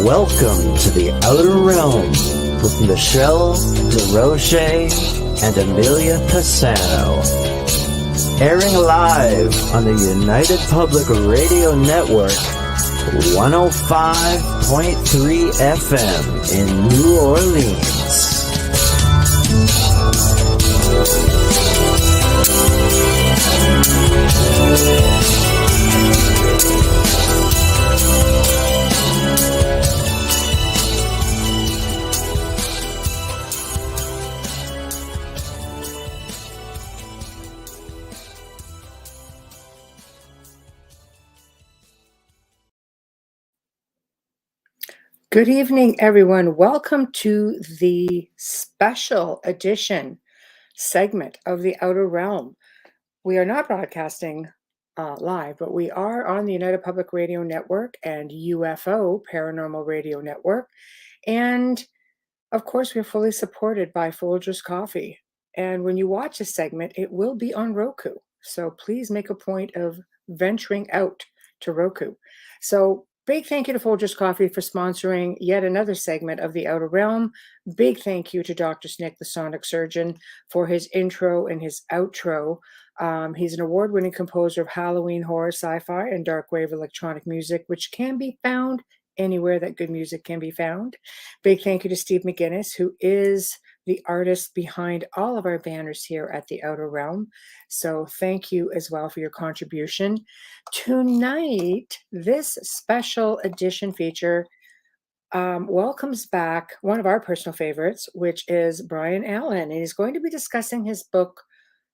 Welcome to the Outer Realm with Michelle DeRoche and Amelia Pisano. Airing live on the United Public Radio Network, 105.3 FM in New Orleans. Good evening, everyone. Welcome to the special edition segment of the Outer Realm. We are not broadcasting live, but we are on the United Public Radio Network and UFO Paranormal Radio Network. And of course, we're fully supported by Folgers Coffee. And when you watch this segment, it will be on Roku. So please make a point of venturing out to Roku. So big thank you to Folgers Coffee for sponsoring yet another segment of the Outer Realm. Big thank you to Dr. Snick, the Sonic Surgeon, for his intro and his outro. He's an award-winning composer of Halloween horror, sci-fi, and dark wave electronic music, which can be found anywhere that good music can be found. Big thank you to Steve McGinnis, who is the artist behind all of our banners here at the Outer Realm. So thank you as well for your contribution. Tonight, this special edition feature welcomes back one of our personal favorites, which is Brian Allan. And he's going to be discussing his book,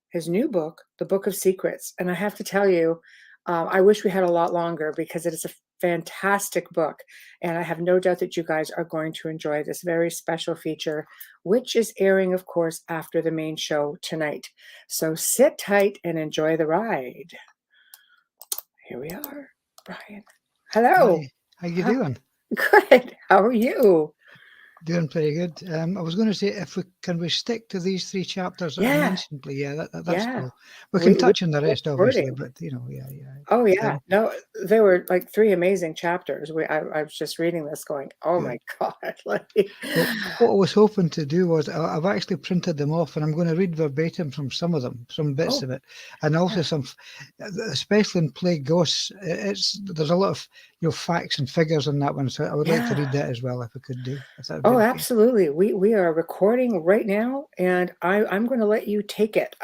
his new book, The Book of Secrets. And I have to tell you, I wish we had a lot longer because it is a fantastic book. And I have no doubt that you guys are going to enjoy this very special feature, which is airing, of course, after the main show tonight. So sit tight and enjoy the ride. Here we are, Brian. Hello. Hi. How you doing? Good. How are you? Doing pretty good. I was going to say, if we stick to these three chapters that I mentioned, please. Yeah, that's cool. We can touch on the rest, obviously, but yeah. Oh yeah, no, they were like three amazing chapters. I was just reading this, going, oh my God! Like, well, what I was hoping to do was, I've actually printed them off, and I'm going to read verbatim from some of them, some bits of it, and also some, especially in Plague Ghosts. There's a lot of facts and figures in that one, so I would like to read that as well if I could do. Oh, absolutely. We are recording right now, and I'm going to let you take it.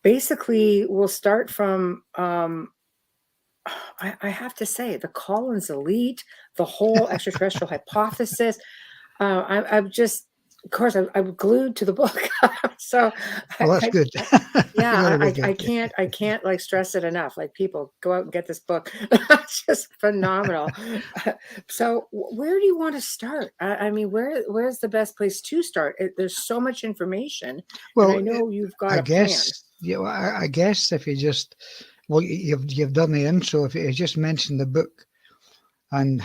Basically, we'll start from, I have to say, the Collins Elite, the whole extraterrestrial hypothesis. I'm just, of course, I'm glued to the book. So that's good. I can't like stress it enough. Like, people, go out and get this book. It's just phenomenal. So where do you want to start? I mean, where's the best place to start? There's so much information. Well, and I know you've got a plan. Yeah, I guess if you just, you've done the intro. If you just mentioned the book and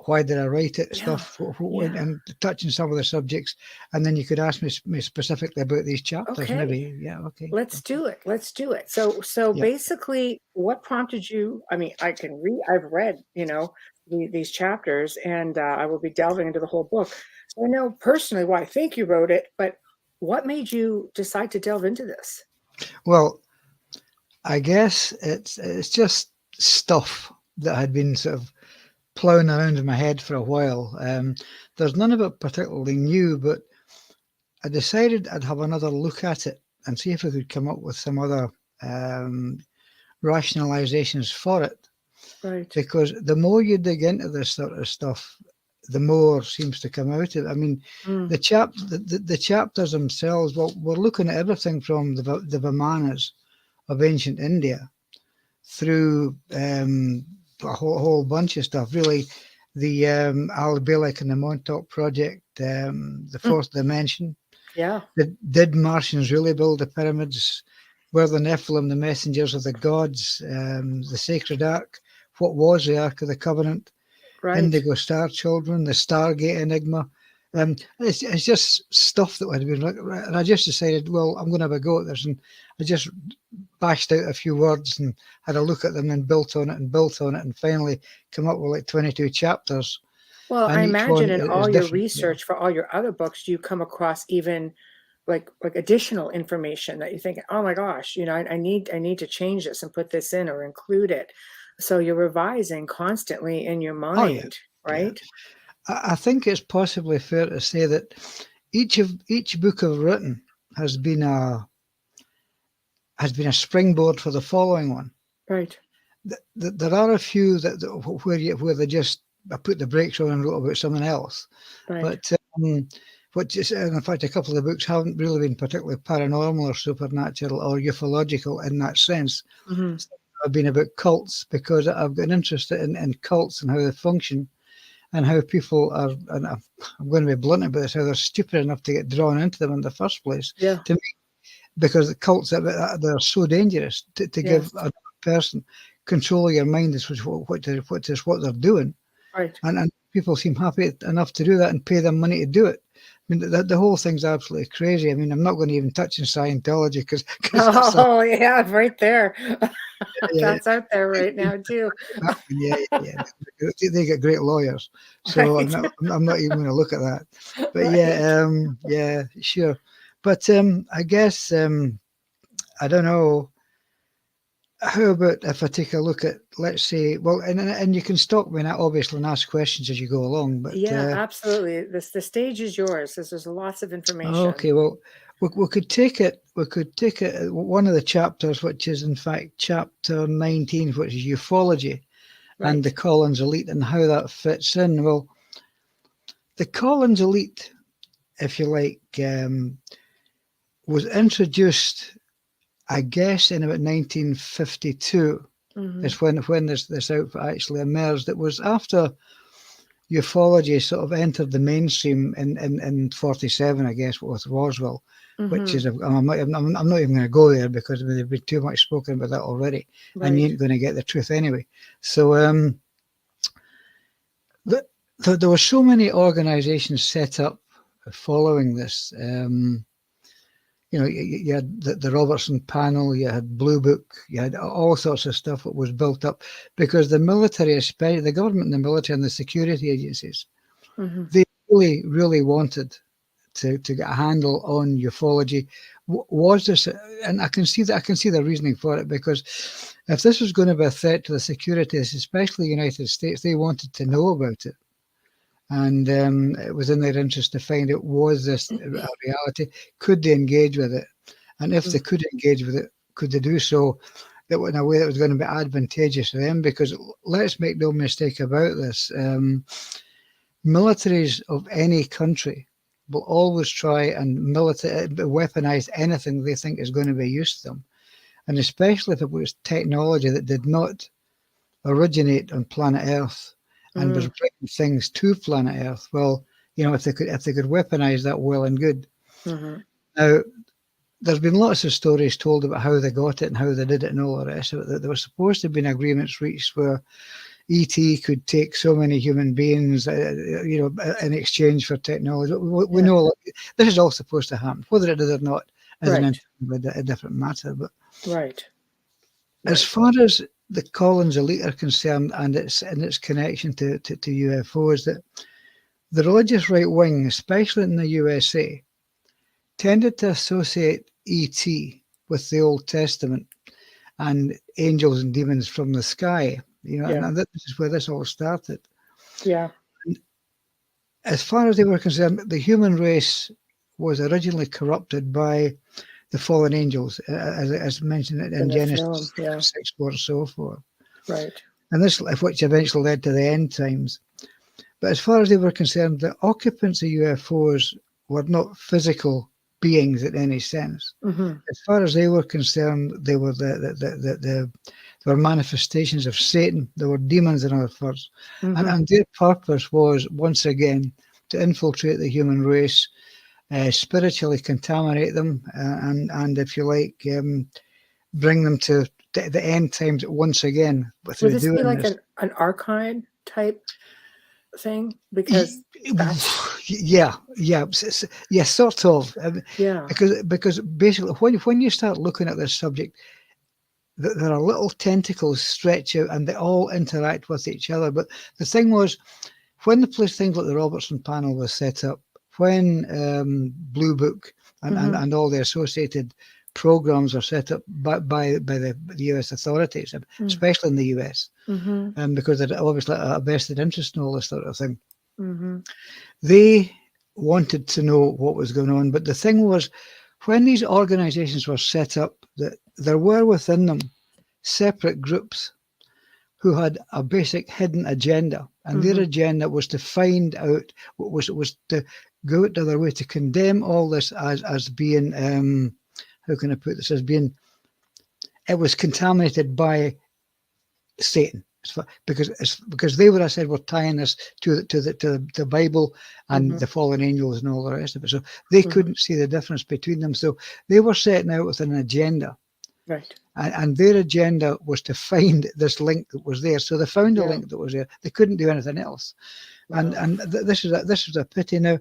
why did I write it, stuff, and touching some of the subjects, and then you could ask me specifically about these chapters, maybe. Yeah, okay. Let's do it. So basically, what prompted you? I mean, I've read, these chapters, and I will be delving into the whole book. So I know personally why I think you wrote it, but what made you decide to delve into this? Well, I guess it's just stuff that had been sort of plowing around in my head for a while. There's none of it particularly new, but I decided I'd have another look at it and see if I could come up with some other rationalizations for it. Right. Because the more you dig into this sort of stuff, the more seems to come out of it. I mean, the chapters themselves, well, we're looking at everything from the Vimanas of ancient India through a whole bunch of stuff, really. The Al Bielek and the Montauk project, the fourth dimension. Yeah. Did Martians really build the pyramids? Were the Nephilim the messengers of the gods? The Sacred Ark. What was the Ark of the Covenant? Right. Indigo Star Children, the Stargate Enigma. It's just stuff that had been, and I just decided, well, I'm going to have a go at this, and I just bashed out a few words and had a look at them and built on it and finally come up with like 22 chapters. Well, and I each one imagine in is all your different. Yeah. research for all your other books, you come across even like additional information that you think, oh my gosh, I need to change this and put this in or include it. So you're revising constantly in your Oh yeah, mind, yeah. right? I think it's possibly fair to say that each book I've written has been a springboard for the following one. Right. There are a few where they just I put the brakes on and wrote about something else. Right. But in fact, a couple of the books haven't really been particularly paranormal or supernatural or ufological in that sense. Mm-hmm. I've been about cults because I've got an interest in cults and how they function and how people are, and I'm going to be blunt about this, how they're stupid enough to get drawn into them in the first place. Yeah. To me, because the cults, they're so dangerous to give a person control of your mind is what they're doing. Right. And people seem happy enough to do that and pay them money to do it. I mean, the whole thing's absolutely crazy. I mean, I'm not going to even touch on Scientology because Oh, yeah, right there. yeah, That's out there right now too. yeah. They get great lawyers, so Right. I'm not even going to look at that. But Right. yeah, sure. But I guess I don't know. How about if I take a look at, let's say, well, and you can stop me obviously and ask questions as you go along. But Yeah, absolutely. The stage is yours. There's lots of information. okay, well, we could take it. We could take it. One of the chapters, which is in fact chapter 19, which is ufology, Right. and the Collins elite and how that fits in. Well, the Collins elite, if you like, was introduced, I guess, in about 1952. Mm-hmm. Is when this outfit actually emerged. It was after ufology sort of entered the mainstream in 47, I guess, with Roswell, which is, I'm not even going to go there because there's been too much spoken about that already, and you ain't going to get the truth anyway. So there were so many organizations set up following this. You had the Robertson panel, you had Blue Book, you had all sorts of stuff that was built up because the military, especially the government and the military and the security agencies, they really, really wanted to get a handle on ufology. Was this, and I can see the reasoning for it, because if this was going to be a threat to the security, especially the United States, they wanted to know about it. And it was in their interest to find out, was this a reality? Could they engage with it? And if they could engage with it, could they do so in a way that was going to be advantageous to them? Because let's make no mistake about this, militaries of any country will always try and weaponize anything they think is going to be used to them. And especially if it was technology that did not originate on planet Earth and was bringing things to planet Earth. Well, if they could weaponize that, well and good. Now, there's been lots of stories told about how they got it and how they did it and all the rest of it. There were supposed to have been agreements reached where ET could take so many human beings, in exchange for technology. We know this is all supposed to happen. Whether it did or not is a different matter. But as far as the Collins elite are concerned and its connection to UFOs, that the religious right wing, especially in the USA, tended to associate ET with the Old Testament and angels and demons from the sky. And this is where this all started. Yeah. And as far as they were concerned, the human race was originally corrupted by the fallen angels, as mentioned in Genesis 6:4 and so forth. Right. And this, which eventually led to the end times. But as far as they were concerned, the occupants of UFOs were not physical beings in any sense. As far as they were concerned, they were they were manifestations of Satan. They were demons, in other words. And their purpose was, once again, to infiltrate the human race, spiritually contaminate them, and if you like, bring them to the end times once again. Would this be like an archive type thing? Because sort of. Yeah. Because basically, when you start looking at this subject, there are little tentacles stretch out and they all interact with each other. But the thing was, when the place things like the Robertson panel was set up, when Blue Book and all the associated programs are set up by the US authorities, especially in the US, because they're obviously a vested interest in all this sort of thing. They wanted to know what was going on, but the thing was, when these organizations were set up, that there were within them separate groups who had a basic hidden agenda, and their agenda was to find out, was to go out of their way to condemn all this as being, how can I put this, as being, it was contaminated by Satan. Because they would have said, we're tying this to the Bible and the fallen angels and all the rest of it. So they couldn't see the difference between them. So they were setting out with an agenda. Right. And their agenda was to find this link that was there. So they found a link that was there. They couldn't do anything else. Wow. And this is a pity. Now,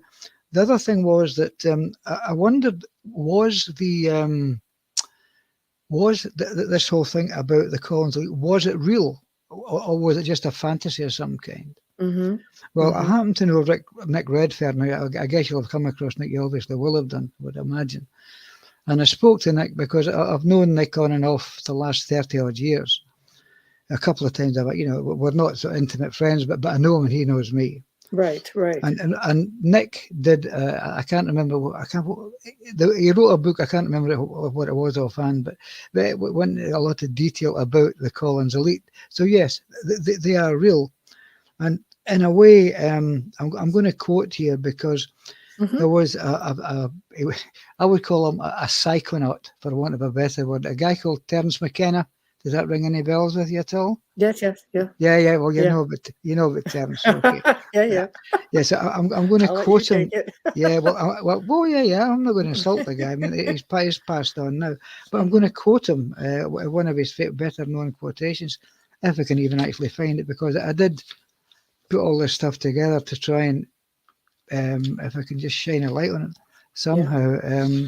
the other thing was that I wondered, was this whole thing about the Collins Elite, was it real? Or was it just a fantasy of some kind? Well, I happen to know Nick Redfern. I guess you'll have come across Nick. You obviously will have done, I would imagine. And I spoke to Nick because I've known Nick on and off the last 30 odd years. A couple of times, we're not so intimate friends, but I know him and he knows me. Right. And Nick did. I can't remember. He wrote a book. I can't remember what it was offhand, but it went into a lot of detail about the Collins Elite. So yes, they are real, and in a way, I'm going to quote here because there was I would call him a psychonaut, for want of a better word, a guy called Terence McKenna. Does that ring any bells with you at all? Yes. Yeah. Well, you know about Terence. Okay. Yeah. So I'm going to quote him. Yeah. Well, I'm not going to insult the guy. I mean, he's passed on now, but I'm going to quote him. One of his better known quotations, if I can even actually find it, because I did put all this stuff together to try and, if I can just shine a light on it somehow. Yeah.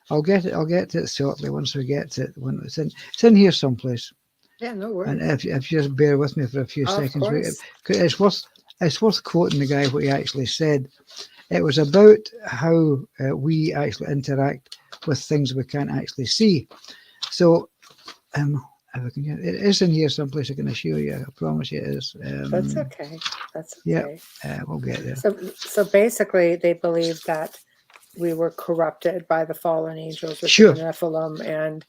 I'll get to it shortly once we get to it. When it's in here someplace. Yeah, no worries. And if you just bear with me for a few seconds, it's worth quoting the guy what he actually said. It was about how we actually interact with things we can't actually see. So, if I can get it is in here someplace. I can assure you. I promise you it is. That's okay. Yeah, we'll get there. So basically, they believe that we were corrupted by the fallen angels, the Nephilim, and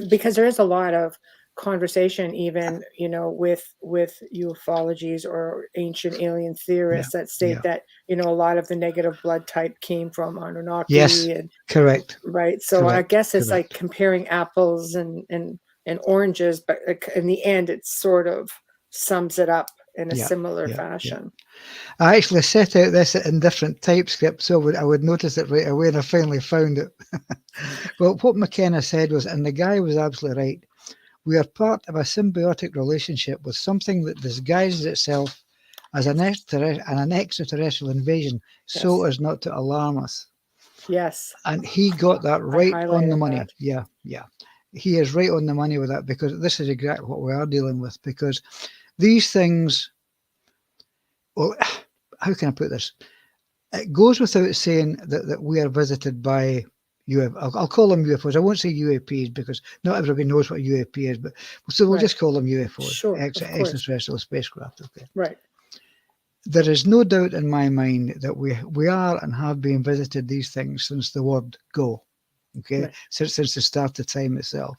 because there is a lot of conversation, even with ufologies or ancient alien theorists that state that a lot of the negative blood type came from Anunnaki. Yes, and correct. Right. So correct. I guess it's like comparing apples and oranges, but in the end, it sort of sums it up in a similar fashion. I actually set out this in different typescript, so I would notice it right away, and I finally found it. Well, what McKenna said was, and the guy was absolutely right, we are part of a symbiotic relationship with something that disguises itself as an extraterrestrial invasion, so as not to alarm us. Yes. And he got that right on the money. Yeah. He is right on the money with that, because this is exactly what we are dealing with, because these things, well, how can I put this? It goes without saying that we are visited by UFOs. I'll call them UFOs. I won't say UAPs because not everybody knows what UAP is, but so we'll just call them UFOs. Sure, extraterrestrial spacecraft. Okay. Right. There is no doubt in my mind that we are and have been visited these things since the word go. Okay, since the start of time itself.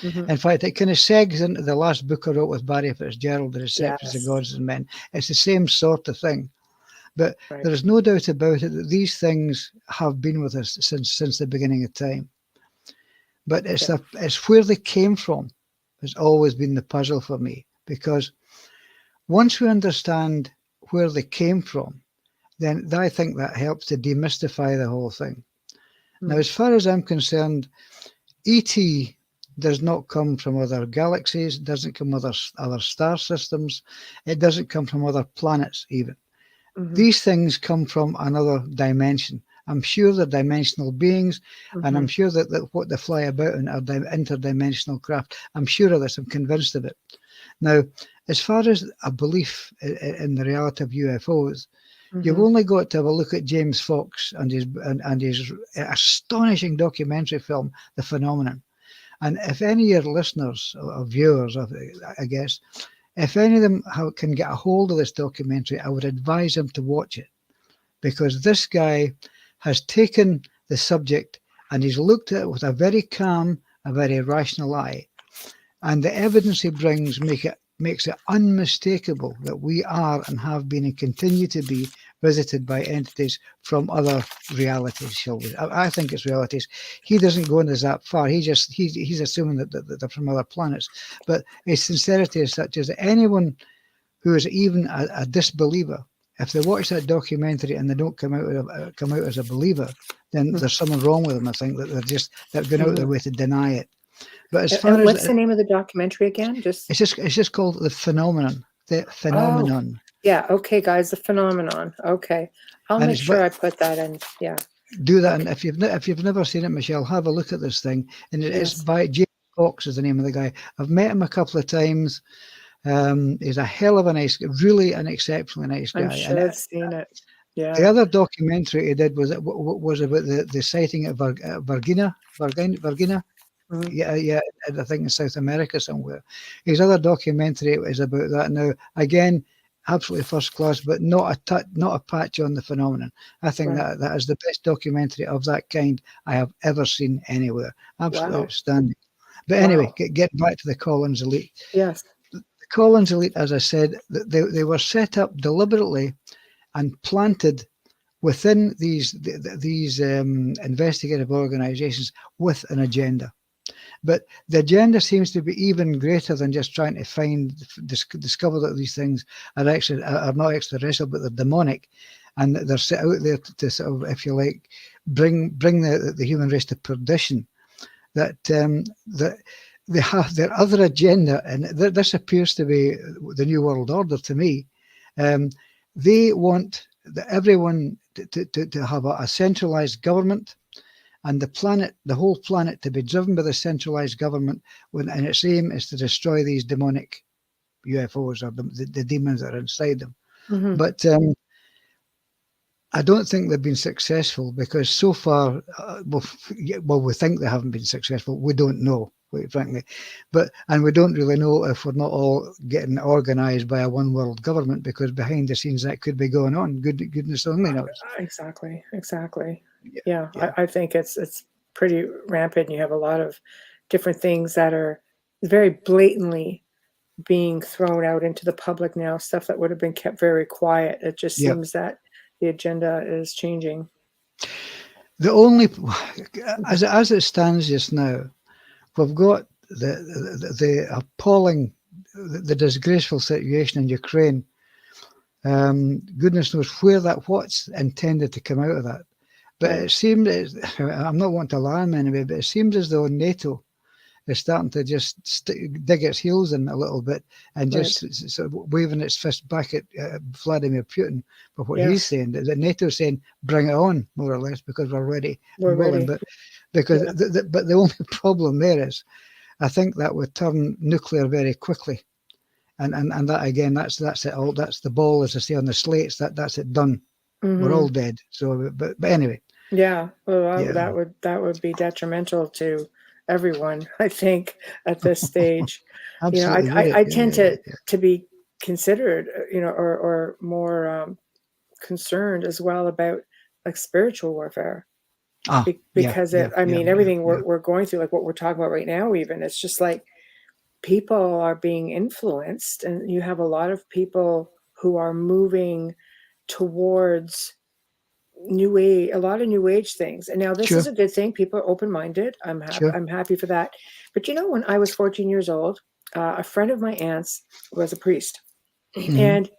In fact, it kind of segs into the last book I wrote with Barry Fitzgerald, The Receptions of Gods and Men. It's the same sort of thing. But there is no doubt about it that these things have been with us since the beginning of time. But it's where they came from has always been the puzzle for me, because once we understand where they came from, then I think that helps to demystify the whole thing. Now, as far as I'm concerned, ET does not come from other galaxies, doesn't come from other star systems, it doesn't come from other planets even. These things come from another dimension. I'm sure they're dimensional beings, and I'm sure that what they fly about in are interdimensional craft. I'm sure of this, I'm convinced of it. Now, as far as a belief in the reality of UFOs, you've Mm-hmm. only got to have a look at James Fox and his astonishing documentary film, The Phenomenon. And if any of your listeners or viewers, I guess, if any of them can get a hold of this documentary, I would advise them to watch it, because this guy has taken the subject and he's looked at it with a very calm, a very rational eye. And the evidence he brings makes it unmistakable that we are and have been and continue to be visited by entities from other realities, shall we? I think it's realities. He doesn't go into that far. He's assuming that they're from other planets. But his sincerity is such as that anyone who is even a disbeliever, if they watch that documentary and they don't come out as a believer, then there's something wrong with them. I think that they're going out their way to deny it. But as far and as what's the name of the documentary again? it's just called The Phenomenon. The Phenomenon. Oh, yeah. Okay, guys, The Phenomenon. Okay, I'll make sure I put that in. Yeah. Do that, and if you've never seen it, Michelle, have a look at this thing. And it's by James Fox is the name of the guy. I've met him a couple of times. He's a hell of a nice, really an exceptionally nice guy. I'm sure I've seen it. Yeah. The other documentary he did was about the sighting at Virginia. Mm-hmm. Yeah, I think in South America somewhere. His other documentary is about that. Now, again, absolutely first class, but not a patch on The Phenomenon. I think that is the best documentary of that kind I have ever seen anywhere. Absolutely outstanding. But anyway, get back to the Collins Elite. Yes. The Collins Elite, as I said, they were set up deliberately and planted within these investigative organizations with an agenda. But the agenda seems to be even greater than just trying to discover that these things are not extraterrestrial, but they're demonic, and they're set out there to sort of, if you like, bring the human race to perdition. That they have their other agenda, and this appears to be the New World Order to me. They want everyone to have a centralized government, and the whole planet, to be driven by the centralized government, and its aim is to destroy these demonic UFOs or the demons that are inside them. Mm-hmm. But I don't think they've been successful, because so far, we think they haven't been successful. We don't know, quite frankly, and we don't really know if we're not all getting organised by a one world government, because behind the scenes that could be going on. Goodness only knows. Exactly. Yeah. I think it's pretty rampant. You have a lot of different things that are very blatantly being thrown out into the public now, stuff that would have been kept very quiet. It just seems that the agenda is changing. The only, as it stands just now, we've got the appalling, the disgraceful situation in Ukraine. Goodness knows what's intended to come out of that. But it seems, I'm not wanting to alarm anybody, but it seems as though NATO is starting to just dig its heels in a little bit and just sort of waving its fist back at Vladimir Putin for what he's saying. That NATO is saying, bring it on, more or less, because we're ready. We're ready. But but the only problem there is, I think that would turn nuclear very quickly. And that again, that's it all. That's the ball, as I say, on the slates. That's it done. Mm-hmm. We're all dead. So, but anyway. Yeah. Well, that would be detrimental to everyone, I think, at this stage. Absolutely. I tend to be considered, or more concerned as well about like spiritual warfare. Because everything we're going through, like what we're talking about right now, even, it's just like people are being influenced, and you have a lot of people who are moving towards a lot of new age things. And now this is a good thing. People are open-minded. I'm happy for that. But when I was 14 years old, a friend of my aunt's was a priest, and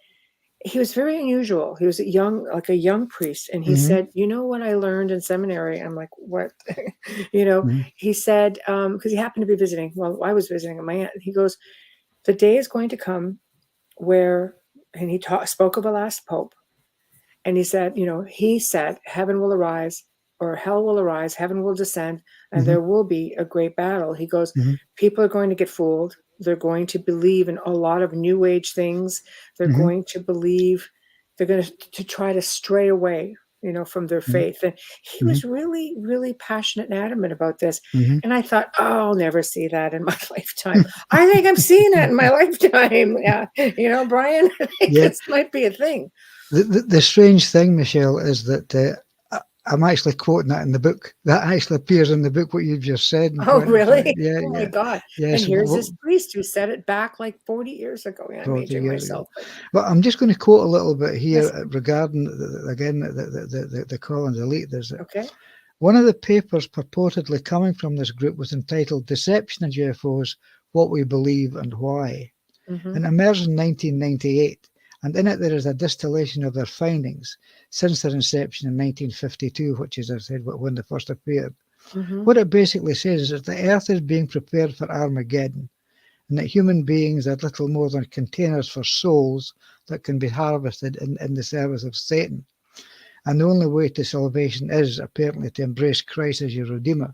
he was very unusual. He was a young priest. And he said, what I learned in seminary? I'm like, what? He said, because he happened to be visiting. Well, I was visiting my aunt. He goes, the day is going to come where, and he spoke of a last pope. And he said, heaven will arise, or hell will arise, heaven will descend, and there will be a great battle. He goes, people are going to get fooled. They're going to believe in a lot of new age things. They're Mm-hmm. going to believe, they're going to try to stray away, from their faith. And he Mm-hmm. was really, really passionate and adamant about this. Mm-hmm. And I thought, oh, I'll never see that in my lifetime. I think I'm seeing that in my lifetime. Yeah. Brian, I think Yeah. this might be a thing. The strange thing, Michelle, is that I'm actually quoting that in the book. That actually appears in the book, what you've just said. Oh, really? Yeah, Oh, my yeah. God. Yes, And here's this priest who said it back like 40 years ago. Yeah, I'm 40 aging years myself. ago. But I'm just going to quote a little bit here Yes. regarding, the Collins elite. Okay. One of the papers purportedly coming from this group was entitled Deception of UFOs, What We Believe and Why. Mm-hmm. And emerged in 1998. And in it, there is a distillation of their findings since their inception in 1952, which is, as I said, when they first appeared. Mm-hmm. What it basically says is that the Earth is being prepared for Armageddon, and that human beings are little more than containers for souls that can be harvested in the service of Satan. And the only way to salvation is, apparently, to embrace Christ as your Redeemer,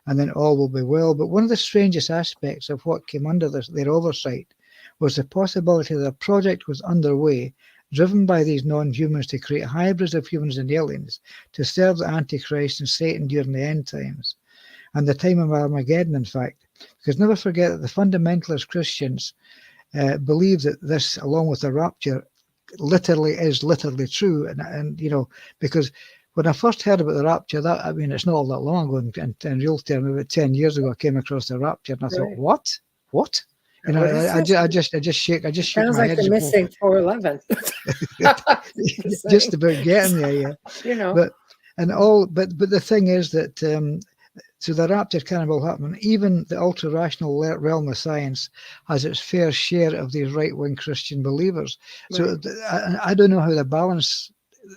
and then all will be well. But one of the strangest aspects of what came under their oversight was the possibility that a project was underway, driven by these non-humans to create hybrids of humans and aliens to serve the Antichrist and Satan during the end times, and the time of Armageddon, in fact. Because never forget that the fundamentalist Christians believe that this, along with the rapture, is literally true. And because when I first heard about the rapture, it's not all that long ago, in real terms, about 10 years ago, I came across the rapture, and I thought, what? I just shook Sounds my like head. the missing 411. Just about getting there, yeah. But the thing is that so the rapture kind of will happen. Even the ultra rational realm of science has its fair share of these right wing Christian believers. Right. So I don't know how to balance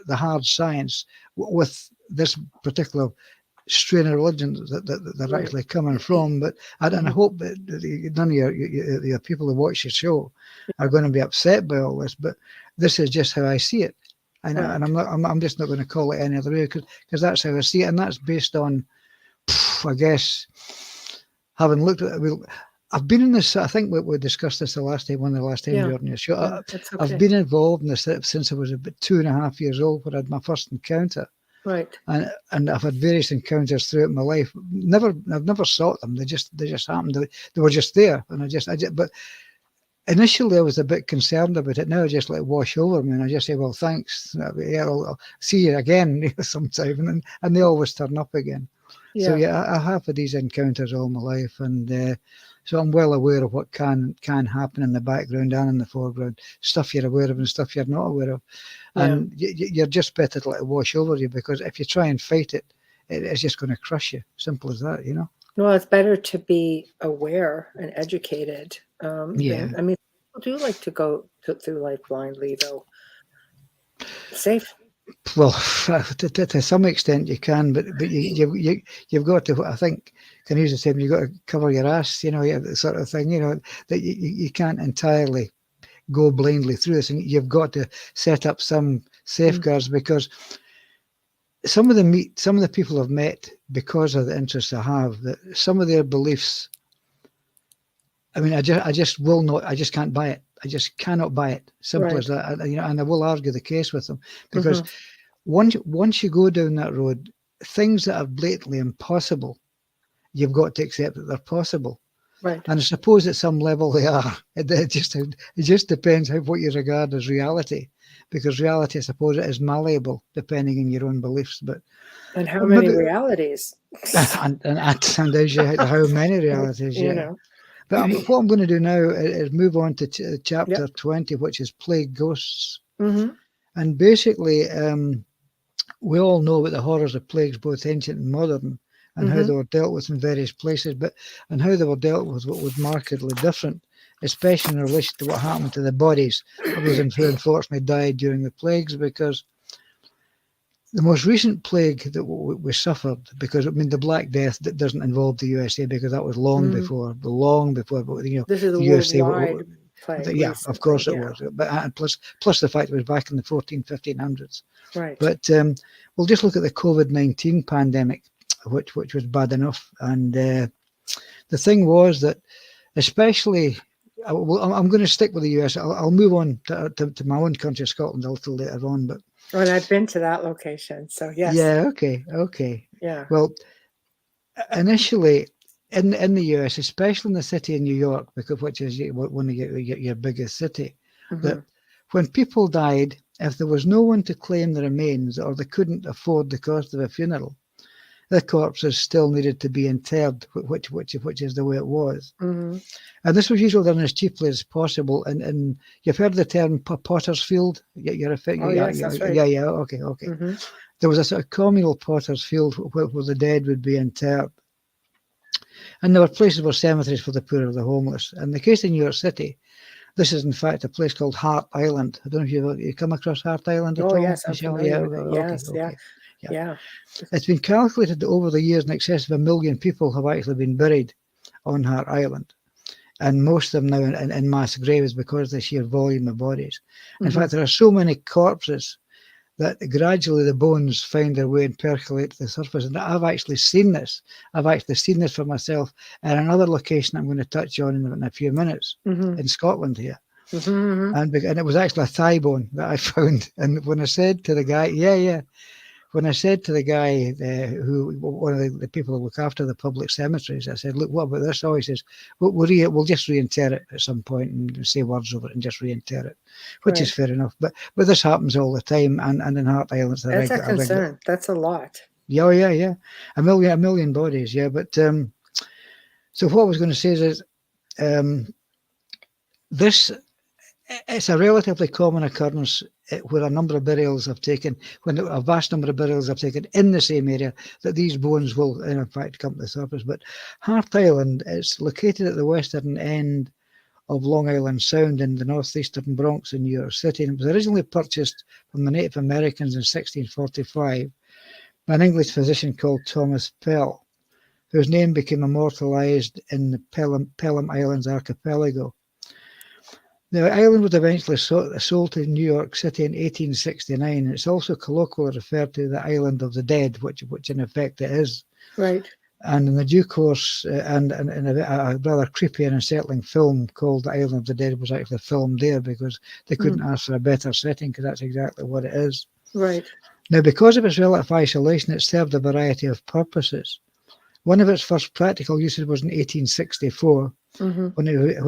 the hard science with this particular strain of religion that they're actually coming from, but I hope that none of your people who watch the show are going to be upset by all this. But this is just how I see it, and I'm just not going to call it any other way because that's how I see it, and that's based on, I guess, having looked at it. I've been in this. I think we discussed this the last time we were on your show. Okay. I've been involved in this since I was about 2.5 years old, when I had my first encounter. Right. And I've had various encounters throughout my life. I've never sought them. They just happened. They were just there, and but initially I was a bit concerned about it. Now I just let it wash over me, and I just say, well, thanks. Yeah, I'll see you again sometime, and they always turn up again. Yeah. So I have had these encounters all my life, and so I'm well aware of what can happen in the background and in the foreground. Stuff you're aware of and stuff you're not aware of. And you're just better to let it wash over you, because if you try and fight it, it's just going to crush you. Simple as that, Well, it's better to be aware and educated. People do like to go through life blindly, though. Safe. Well, to some extent you can, but you've got to, I think, can use the same. You've got to cover your ass, that sort of thing. That you can't entirely go blindly through this, and you've got to set up some safeguards, because some of the people I've met, because of the interests I have, that some of their beliefs, I just will not, I just can't buy it. I just cannot buy it. Simple as that. And I will argue the case with them, because once you go down that road, things that are blatantly impossible, you've got to accept that they're possible. Right. And I suppose at some level they are. It just depends what you regard as reality, because reality, I suppose, it is malleable depending on your own beliefs. And how many realities? and as you, how many realities? But what I'm going to do now is move on to chapter 20, which is Plague Ghosts. Mm-hmm. And basically, we all know about the horrors of plagues, both ancient and modern, and how they were dealt with in various places, and how they were dealt with what was markedly different, especially in relation to what happened to the bodies of those who unfortunately died during the plagues. Because the most recent plague that we suffered, because the Black Death, that doesn't involve the USA, because that was long before. This is the a USA worldwide plague. Yeah, of course it was. But plus the fact it was back in the 1500s. Right. But we'll just look at the COVID-19 pandemic, which was bad enough. And the thing was that especially. I'm going to stick with the US. I'll move on to my own country, Scotland, a little later on. But and I've been to that location, so yes. Yeah. Okay. Yeah. Well, initially in the US, especially in the city of New York, which is one of your biggest city, that when people died, if there was no one to claim the remains or they couldn't afford the cost of a funeral, the corpses still needed to be interred, which is the way it was. And this was usually done as cheaply as possible. And you've heard the term Potter's Field? Yes, that's right. Yeah. Okay. There was a sort of communal Potter's Field where the dead would be interred. And there were places where cemeteries for the poor or the homeless. In the case of New York City, this is in fact a place called Hart Island. I don't know if you've come across Hart Island at all. Yes, I'm familiar with it. Yes, yeah. It's been calculated that over the years in excess of 1 million people have actually been buried on Hart Island. And most of them now in mass graves because of the sheer volume of bodies. In fact, there are so many corpses that gradually the bones find their way and percolate to the surface. And I've actually seen this. I've actually seen this for myself in another location I'm going to touch on in a few minutes in Scotland here. And it was actually a thigh bone that I found. And when I said to the guy, when I said to the guy who one of the people who look after the public cemeteries, I said, "Look, what about this?" Oh, he says, "We'll just reinter it at some point and say words over it and just reinter it," which is fair enough. But this happens all the time, and in Hart Island, that's a concern. That's a lot. Yeah, a million bodies. Yeah, but so what I was going to say is this. It's a relatively common occurrence where a vast number of burials have taken in the same area, that these bones will in fact come to the surface. But Hart Island is located at the western end of Long Island Sound in the northeastern Bronx in New York City, and it was originally purchased from the Native Americans in 1645 by an English physician called Thomas Pell, whose name became immortalized in the Pelham Islands archipelago. The island was eventually sold to New York City in 1869. It's also colloquially referred to the Island of the Dead, which in effect it is. Right. And in the due course, and in a rather creepy and unsettling film called The Island of the Dead was actually filmed there because they couldn't ask for a better setting, because that's exactly what it is. Right. Now, because of its relative isolation, it served a variety of purposes. One of its first practical uses was in 1864, when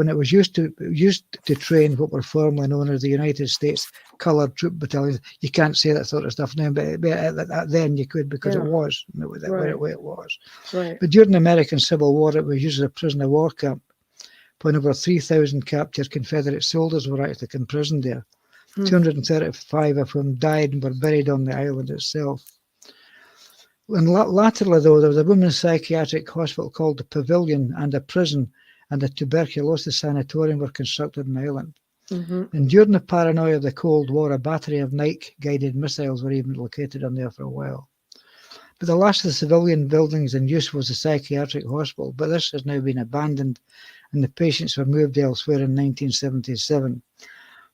it was used to train what were formerly known as the United States Colored Troop Battalions. You can't say that sort of stuff now, but then you could, because it was the way it was. Right. But during the American Civil War, it was used as a prisoner war camp, when over 3,000 captured Confederate soldiers were actually imprisoned there. 235 of whom died and were buried on the island itself. And latterly, though, there was a women's psychiatric hospital called the Pavilion, and a prison and a tuberculosis sanatorium were constructed on the island. And during the paranoia of the Cold War, a battery of night-guided missiles were even located on there for a while. But the last of the civilian buildings in use was the psychiatric hospital, but this has now been abandoned, and the patients were moved elsewhere in 1977.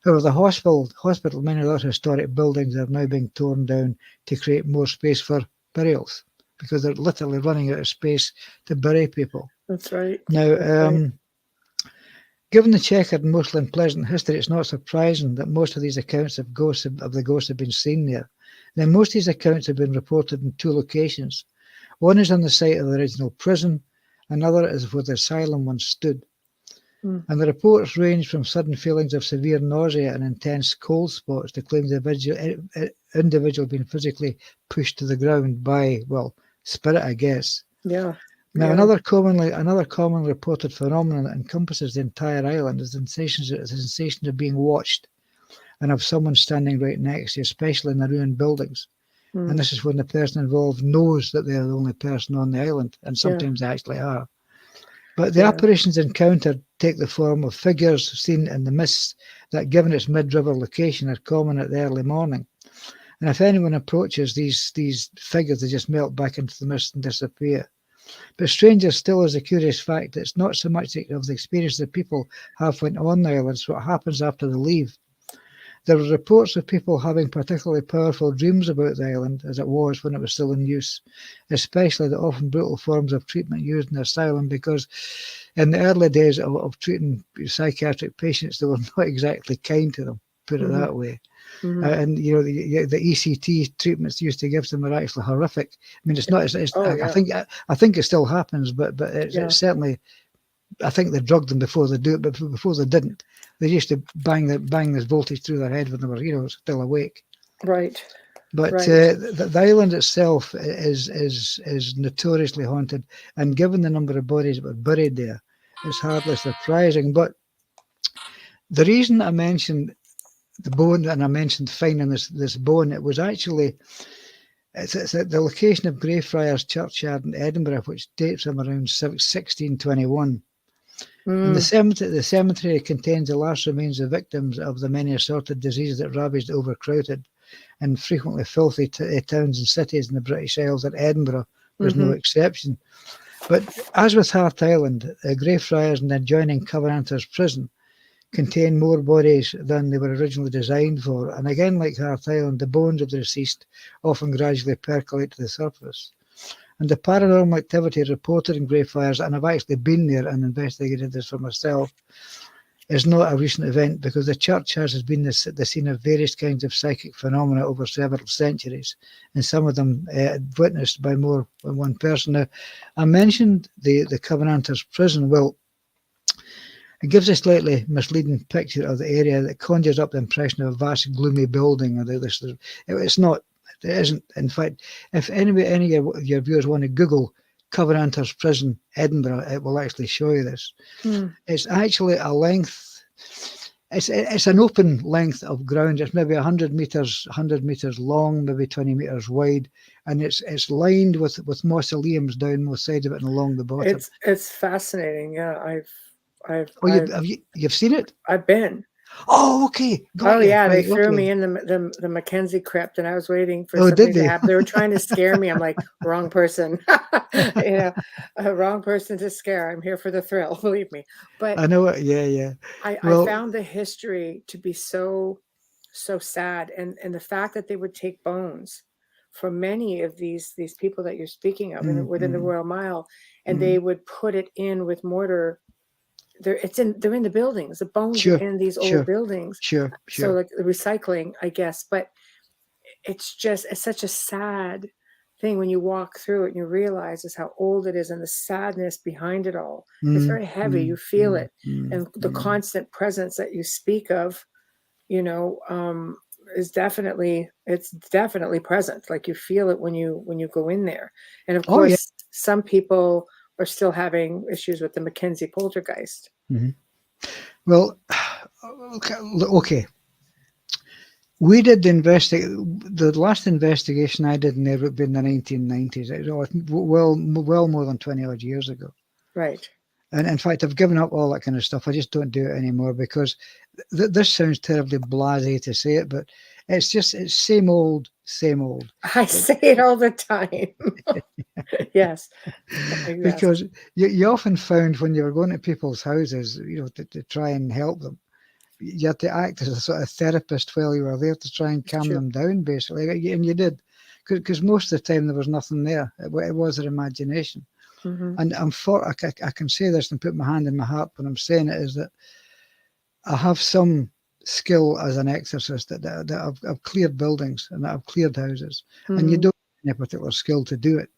However, the hospital, many of those historic buildings are now being torn down to create more space for burials, because they're literally running out of space to bury people. That's right. Now, given the checkered and mostly unpleasant history, it's not surprising that most of these accounts of the ghosts have been seen there. Now, most of these accounts have been reported in two locations. One is on the site of the original prison, another is where the asylum once stood. And the reports range from sudden feelings of severe nausea and intense cold spots to claims the individual being physically pushed to the ground by, well, spirit, I guess. Yeah. Now, another commonly reported phenomenon that encompasses the entire island is the sensation of being watched and of someone standing right next to you, especially in the ruined buildings. And this is when the person involved knows that they're the only person on the island, and sometimes they actually are. But the apparitions encountered take the form of figures seen in the mist that, given its mid-river location, are common at the early morning. And if anyone approaches these figures, they just melt back into the mist and disappear. But stranger still is the curious fact that it's not so much of the experience that people have when on the island, it's what happens after they leave. There were reports of people having particularly powerful dreams about the island as it was when it was still in use, especially the often brutal forms of treatment used in the asylum, because in the early days of treating psychiatric patients, they were not exactly kind to them, put it that way. And you know, the ECT treatments used to give them were actually horrific. I mean, it's not. I think it still happens, but it's certainly. I think they drugged them before they do it, but before they didn't, they used to bang this voltage through their head when they were, you know, still awake. Right. But the island itself is notoriously haunted, and given the number of bodies that were buried there, it's hardly surprising. But the reason I mentioned the bone, and I mentioned finding this bone, it was actually it's at the location of Greyfriars Churchyard in Edinburgh, which dates from around 1621. And the cemetery contains the last remains of victims of the many assorted diseases that ravaged overcrowded and frequently filthy towns and cities in the British Isles, and Edinburgh was no exception. But as with Hart Island, Greyfriars and the adjoining Covenanters prison contain more bodies than they were originally designed for. And again, like Hart Island, the bones of the deceased often gradually percolate to the surface. And the paranormal activity reported in Greyfriars, and I've actually been there and investigated this for myself, is not a recent event, because the church has been the scene of various kinds of psychic phenomena over several centuries, and some of them witnessed by more than one person. Now, I mentioned the Covenanters prison. Well, it gives a slightly misleading picture of the area that conjures up the impression of a vast, gloomy building. It's not. It isn't. In fact, if any of your viewers want to Google Covenanters Prison, Edinburgh, it will actually show you this. It's actually a length. It's an open length of ground. It's maybe 100 meters long, maybe 20 meters wide, and it's lined with mausoleums down both sides of it and along the bottom. It's fascinating. Yeah, You've seen it? I've been. Oh, okay. They threw me in the Mackenzie crypt, and I was waiting for something to happen. They were trying to scare me. I'm like, wrong person. Wrong person to scare. I'm here for the thrill, believe me. But I know it. Yeah. I found the history to be so sad, and the fact that they would take bones from many of these people that you're speaking of within the Royal Mile, and they would put it in with mortar. They're in the buildings. The bones are in these old buildings. Sure. So like the recycling, I guess. But it's such a sad thing when you walk through it and you realize just how old it is and the sadness behind it all. It's very heavy. You feel it, and the constant presence that you speak of, is definitely present. Like you feel it when you go in there. And of course, some people are still having issues with the Mackenzie poltergeist. Well, okay. We did the last investigation I did in there would be in the 1990s. It was well more than 20 odd years ago. Right. And in fact, I've given up all that kind of stuff. I just don't do it anymore because this sounds terribly blasé to say it, but it's same old. I say it all the time. Yes. Because you often found when you were going to people's houses, to try and help them, you had to act as a sort of therapist while you were there to try and calm them down, basically. And you did. Because most of the time there was nothing there. It was their imagination. And I can say this and put my hand in my heart when I'm saying it, is that I have some skill as an exorcist that I've cleared buildings and that I've cleared houses. And you don't have any particular skill to do it.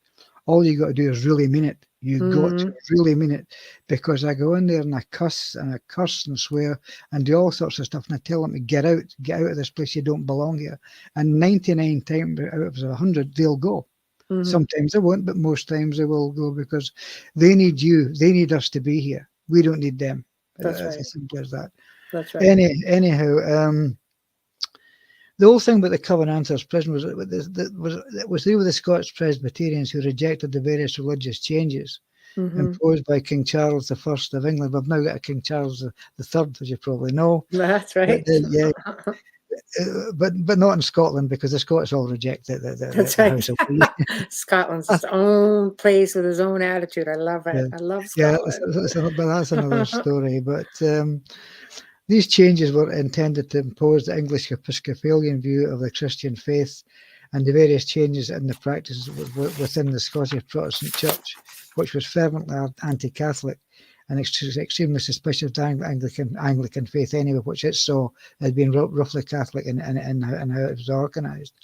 All you got to do is really mean it. You've got to really mean it, because I go in there and I curse and swear and do all sorts of stuff, and I tell them to get out of this place. You don't belong here. And 99 times out of 100, they'll go. Sometimes they won't, but most times they will go, because they need you. They need us to be here. We don't need them. That's right. As simple as that. That's right. Anyhow, the whole thing about the Covenanters prison was they were the Scots Presbyterians who rejected the various religious changes imposed by King Charles I of England. We've now got a King Charles III, as you probably know. That's right. But not in Scotland, because the Scots all reject it. That's right. Scotland's its own place with its own attitude. I love it. I love Scotland. But that's another story. But These changes were intended to impose the English Episcopalian view of the Christian faith and the various changes in the practices within the Scottish Protestant Church, which was fervently anti-Catholic and extremely suspicious of the Anglican faith anyway, which it saw as being roughly Catholic in how it was organised.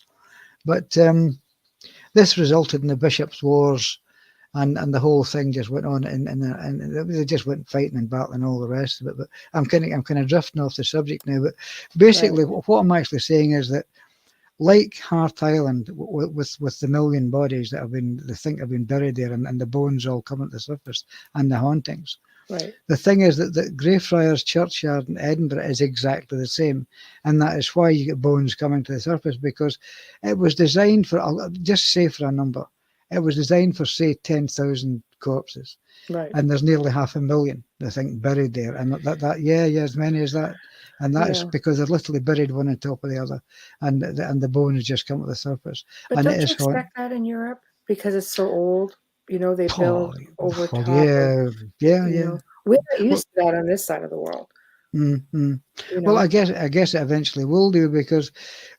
But this resulted in the bishops' wars, and the whole thing just went on, and they just went fighting and battling all the rest of it. But I'm kind of drifting off the subject now. But basically, what I'm actually saying is that, like Hart Island, with the million bodies that they think have been buried there, and the bones all coming to the surface, and the hauntings. Right. The thing is that the Greyfriars Churchyard in Edinburgh is exactly the same, and that is why you get bones coming to the surface, because it was designed for, just say for a number, it was designed for, say, 10,000 corpses, Right. and there's nearly 500,000, I think, buried there, and as many as that, and that is because they're literally buried one on top of the other, and the bones just come to the surface. But and don't you expect that in Europe because it's so old? You know, they build over top. Yeah. Know, we're not used to that on this side of the world. Mm-hmm. Well, I guess it eventually will do, because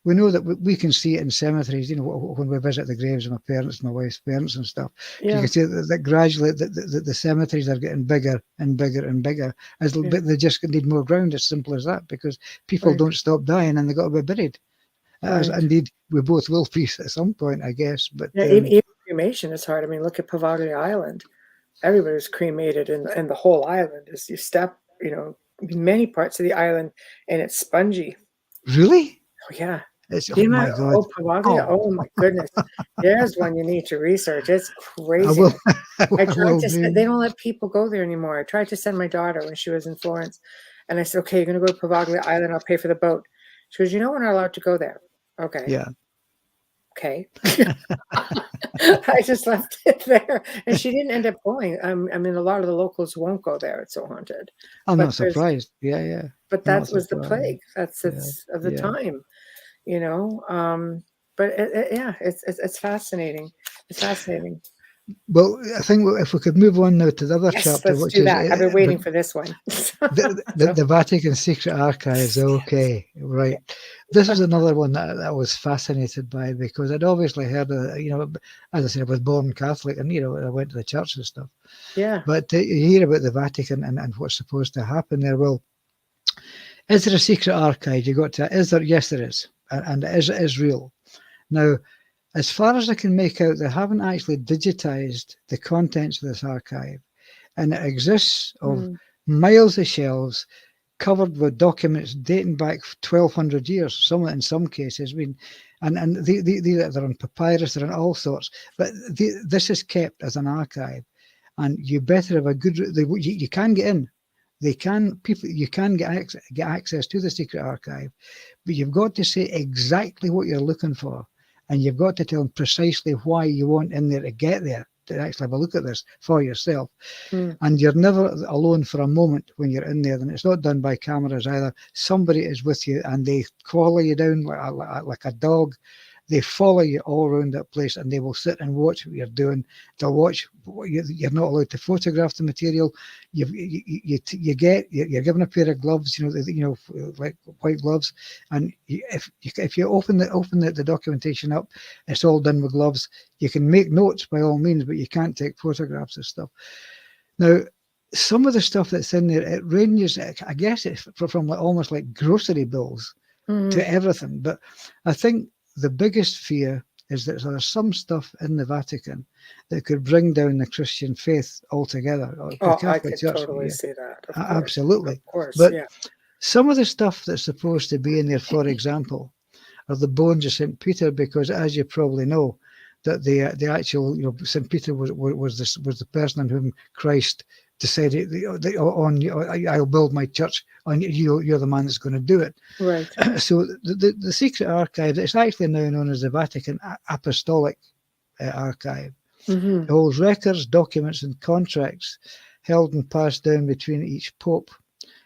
we know that we can see it in cemeteries. You know, when we visit the graves of my parents, my wife's parents, and stuff. You can see that gradually the cemeteries are getting bigger and bigger and bigger. They just need more ground. As simple as that, because people don't stop dying, and they got to be buried. As indeed we both will be at some point, I guess. But even cremation is hard. I mean, look at Pavaglia Island. Everybody's cremated, and the whole island is, you step, many parts of the island, and it's spongy. Really? Oh yeah. Oh my God. Oh my goodness. There's one you need to research. It's crazy. I tried to they don't let people go there anymore. I tried to send my daughter when she was in Florence, and I said, okay, you're going to go to Pavaglia Island. I'll pay for the boat. She goes, we're not allowed to go there. Okay. Yeah. Okay. I just left it there, and she didn't end up going. I mean, a lot of the locals won't go there. It's so haunted. I'm not surprised. Yeah. But that was the plague. That's of the time, But it's fascinating. It's fascinating. Well, I think if we could move on now to the other chapter, let's do that. I've been waiting for this one. the Vatican Secret Archives. Okay, right. This is another one that I was fascinated by, because I'd obviously heard, as I said, I was born Catholic, and I went to the church and stuff. Yeah. But you hear about the Vatican and what's supposed to happen there. Well, is there a secret archive? Is there? Yes, there is, and it is real. Now, as far as I can make out, they haven't actually digitized the contents of this archive, and it exists of miles of shelves covered with documents dating back 1,200 years. In some cases, and they're on papyrus, they're on all sorts. But this is kept as an archive, and you better have a good. You can get in. You can get access to the secret archive, but you've got to say exactly what you're looking for. And you've got to tell them precisely why you want in there to get there, to actually have a look at this for yourself. And you're never alone for a moment when you're in there. And it's not done by cameras either. Somebody is with you, and they follow you down like a dog. They follow you all around that place, and they will sit and watch what you're doing. They'll watch. You're not allowed to photograph the material. You're given a pair of gloves, like white gloves. And if you open the documentation up, it's all done with gloves. You can make notes by all means, but you can't take photographs of stuff. Now, some of the stuff that's in there, it ranges. I guess it's from almost like grocery bills to everything. But I think the biggest fear is that there's some stuff in the Vatican that could bring down the Christian faith altogether. I could totally see that. Absolutely. Of course, but some of the stuff that's supposed to be in there, for example, are the bones of St. Peter, because, as you probably know, that the actual, St. Peter was the person on whom Christ decided, I'll build my church on you. You're the man that's going to do it. Right. So the secret archive, it's actually now known as the Vatican Apostolic Archive. It holds records, documents, and contracts held and passed down between each pope.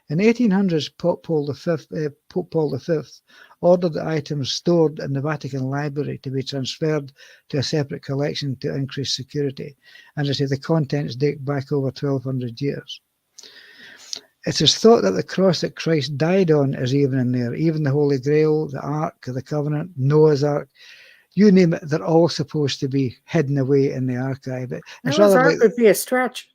In 1800s, Pope Paul V ordered the items stored in the Vatican Library to be transferred to a separate collection to increase security. And as I say, the contents date back over 1,200 years. It is thought that the cross that Christ died on is even in there. Even the Holy Grail, the Ark of the Covenant, Noah's Ark, you name it, they're all supposed to be hidden away in the archive. It's Noah's rather Ark like, would be a stretch.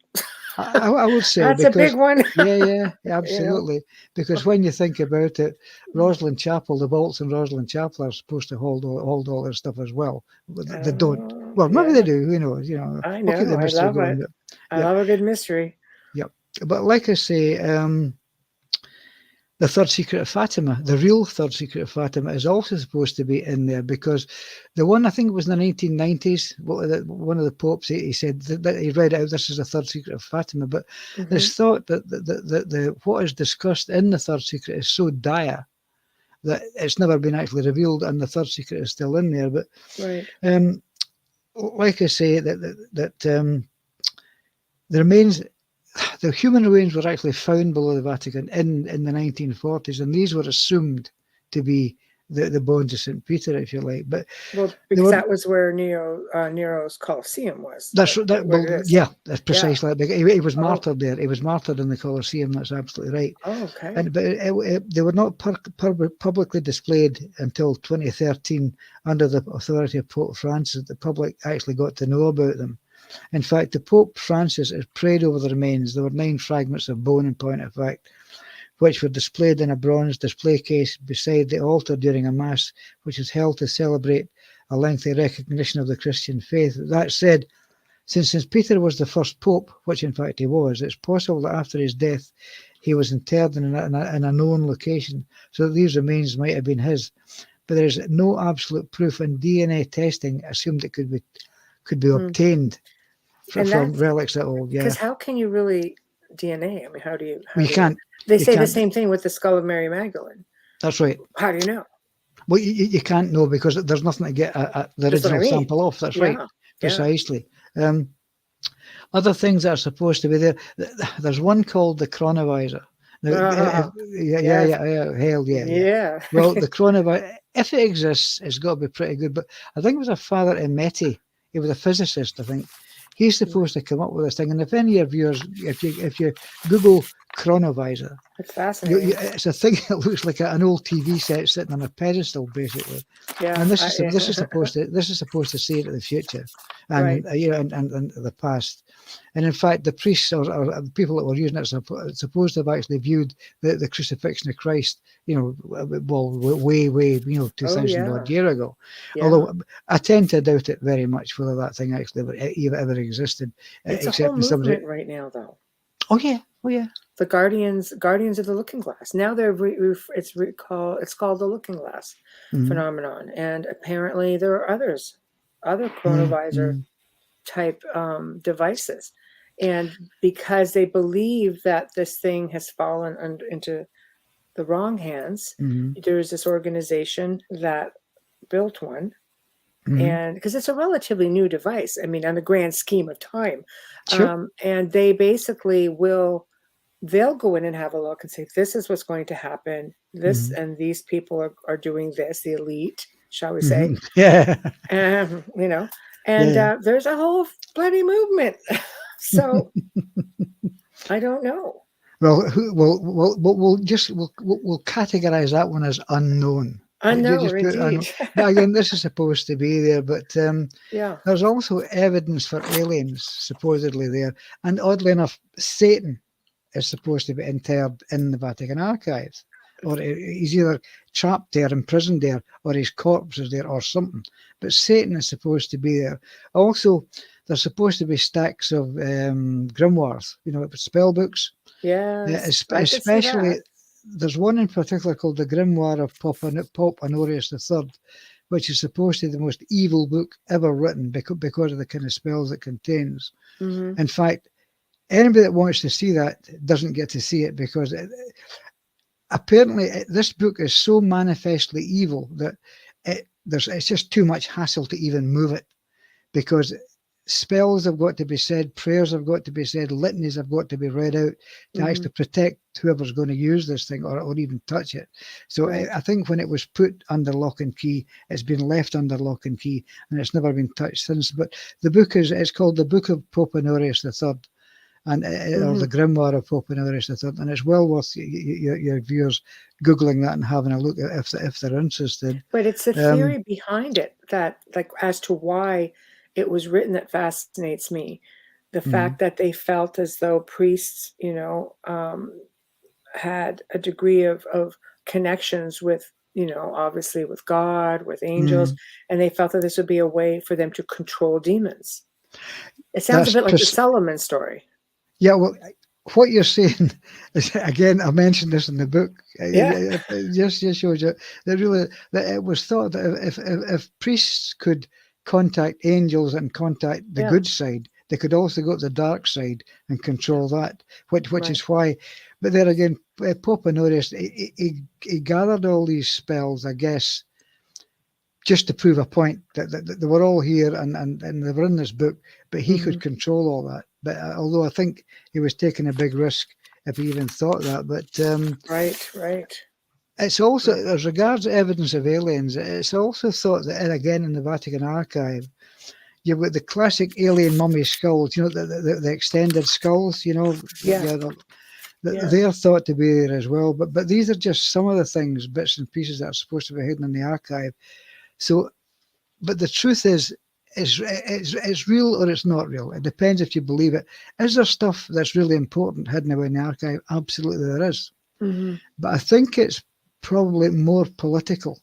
I would say, That's a because big one. yeah, absolutely. Because when you think about it, Rosslyn Chapel, the vaults in Rosslyn Chapel are supposed to hold all their stuff as well. They don't. Well, maybe they do. Who knows? I We'll keep know. the I mystery love going. it. But, I love a good mystery. Yep. But like I say, the third secret of Fatima, the real third secret of Fatima, is also supposed to be in there, because the one, I think it was in the 1990s, one of the popes, he said that he read out, this is the third secret of Fatima, but it's thought that the what is discussed in the third secret is so dire that it's never been actually revealed, and the third secret is still in there. But like I say, that the remains, the human remains were actually found below the Vatican in the 1940s, and these were assumed to be the bones of St. Peter, if you like. But because that was where Nero's Colosseum was. That's that's precisely. Yeah. He was martyred there. He was martyred in the Colosseum. That's absolutely right. Oh, okay. But they were not publicly displayed until 2013 under the authority of Pope Francis. The public actually got to know about them. In fact, the Pope Francis has prayed over the remains. There were 9 fragments of bone, in point of fact, which were displayed in a bronze display case beside the altar during a mass, which is held to celebrate a lengthy recognition of the Christian faith. That said, since Peter was the first pope, which in fact he was, it's possible that after his death he was interred in a known location, so that these remains might have been his. But there is no absolute proof, and DNA testing assumed it could be obtained from relics that old. Because how can you really DNA? I mean, how do you? You can't. They say the same thing with the skull of Mary Magdalene. That's right. How do you know? Well, you can't know, because there's nothing to get the original sample off. That's right. Precisely. Other things that are supposed to be there. There's one called the Chronovisor. Now, Well, the Chronovisor, if it exists, it's got to be pretty good. But I think it was a Father Emeti. He was a physicist, I think. He's supposed to come up with this thing. And if any of yours, if you Google Chronovisor, it's fascinating. It's a thing that looks like an old TV set sitting on a pedestal, basically. Yeah. And this is supposed to see into the future, and and the past. And in fact, the priests or the people that were using it are supposed to have actually viewed the crucifixion of Christ, way, 2,000 odd year ago. Yeah. Although I tend to doubt it very much, whether that thing actually ever existed. It's a whole movement right now, though. Oh yeah. The Guardians of the Looking Glass. Now it's called the Looking Glass phenomenon, and apparently there are other Chronovisor type devices, and because they believe that this thing has fallen into the wrong hands, there's this organization that built one. And because it's a relatively new device, I mean, on the grand scheme of time, and they basically they'll go in and have a look and say, this is what's going to happen. This and these people are doing this, the elite, shall we say? And there's a whole bloody movement. So I don't know. Well, we'll categorize that one as unknown. Indeed. Again, this is supposed to be there, but there's also evidence for aliens supposedly there, and oddly enough, Satan is supposed to be interred in the Vatican Archives, or he's either trapped there, imprisoned there, or his corpse is there, or something. But Satan is supposed to be there. Also, there's supposed to be stacks of grimoires, spell books. Yeah, especially. There's one in particular called the Grimoire of Pope Honorius III, which is supposed to be the most evil book ever written because of the kind of spells it contains. In fact, anybody that wants to see that doesn't get to see it, because apparently this book is so manifestly evil that it's just too much hassle to even move it, because spells have got to be said, prayers have got to be said, litanies have got to be read out to actually protect whoever's going to use this thing or even touch it. So I think when it was put under lock and key, it's been left under lock and key, and it's never been touched since. But the book it's called the Book of Pope Honorius III, and or the grimoire of Pope Honorius III, and it's well worth your viewers googling that and having a look if they're interested. But it's the theory behind it that, like, as to why it was written, that fascinates me. The fact that they felt as though priests, had a degree of connections with, obviously with God, with angels, and they felt that this would be a way for them to control demons. It sounds a bit like the Solomon story. Yeah, well, what you're saying is, again, I mentioned this in the book. Yeah. It just shows you that it was thought that if priests could contact angels and contact the good side, they could also go to the dark side and control that, which is why. But there again, Pope Honorius, he gathered all these spells, I guess, just to prove a point that they were all here and they were in this book, but he could control all that. But although I think he was taking a big risk if he even thought that. But right. It's also, as regards evidence of aliens, it's also thought that, again, in the Vatican Archive, you've got the classic alien mummy skulls, the extended skulls, they're thought to be there as well. But these are just some of the things, bits and pieces that are supposed to be hidden in the archive. So, but the truth is, it's real or it's not real. It depends if you believe it. Is there stuff that's really important hidden away in the archive? Absolutely there is. But I think it's probably more political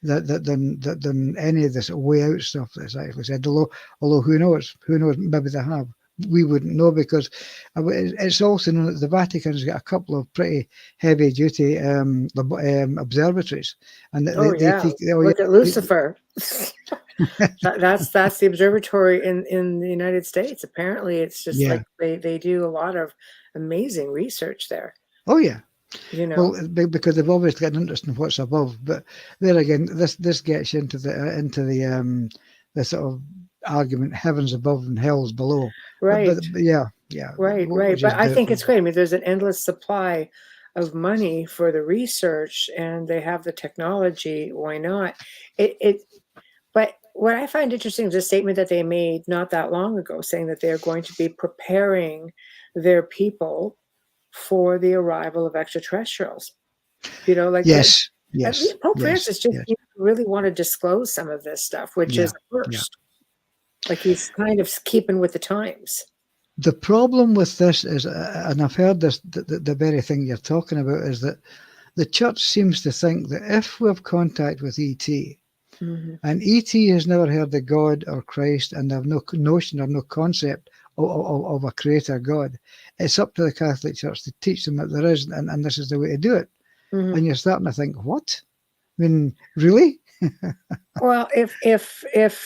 than any of this way out stuff that's actually said. Although who knows? Maybe they have. We wouldn't know, because it's also known that the Vatican's got a couple of pretty heavy-duty observatories, and Look at Lucifer. That's the observatory in the United States. Apparently, it's just like they do a lot of amazing research there. Oh yeah. Well, because they've obviously got an interest in what's above. But there again, this gets you into the sort of argument: heavens above and hell's below. Right. But yeah. Right. But I think it's great. I mean, there's an endless supply of money for the research, and they have the technology. Why not? But what I find interesting is a statement that they made not that long ago, saying that they're going to be preparing their people for the arrival of extraterrestrials. Yes. Pope Francis just really want to disclose some of this stuff, which is first. Like he's kind of keeping with the times. The problem with this is, and I've heard this, the very thing you're talking about, is that the church seems to think that if we have contact with ET, and ET has never heard of God or Christ, and they have no notion or no concept of a creator God, it's up to the Catholic Church to teach them that there is, and this is the way to do it. And you're starting to think, what? I mean, really? Well, if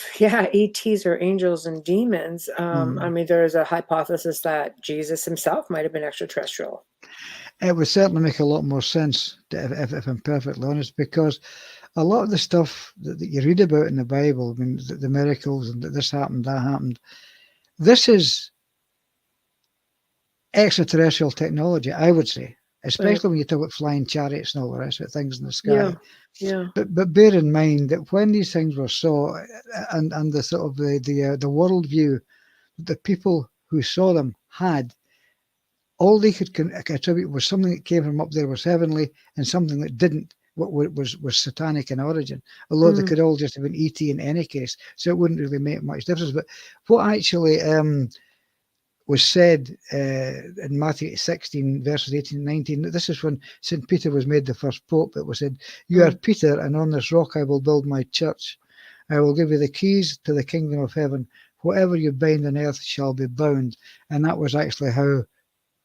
ETs are angels and demons, I mean, there's a hypothesis that Jesus himself might have been extraterrestrial. It would certainly make a lot more sense, if I'm perfectly honest, because a lot of the stuff that you read about in the Bible, I mean, the miracles and this happened, that happened, this is extraterrestrial technology, I would say, especially when you talk about flying chariots and all the rest of it, things in the sky. Yeah. But bear in mind that when these things were saw, and the sort of the worldview the people who saw them had, all they could attribute was something that came from up there was heavenly, and something that didn't was satanic in origin. Although they could all just have been ET in any case, so it wouldn't really make much difference. But what actually was said in Matthew 16, verses 18 and 19. This is when St. Peter was made the first pope. It was said, "You are Peter, and on this rock I will build my church. I will give you the keys to the kingdom of heaven. Whatever you bind on earth shall be bound." And that was actually how,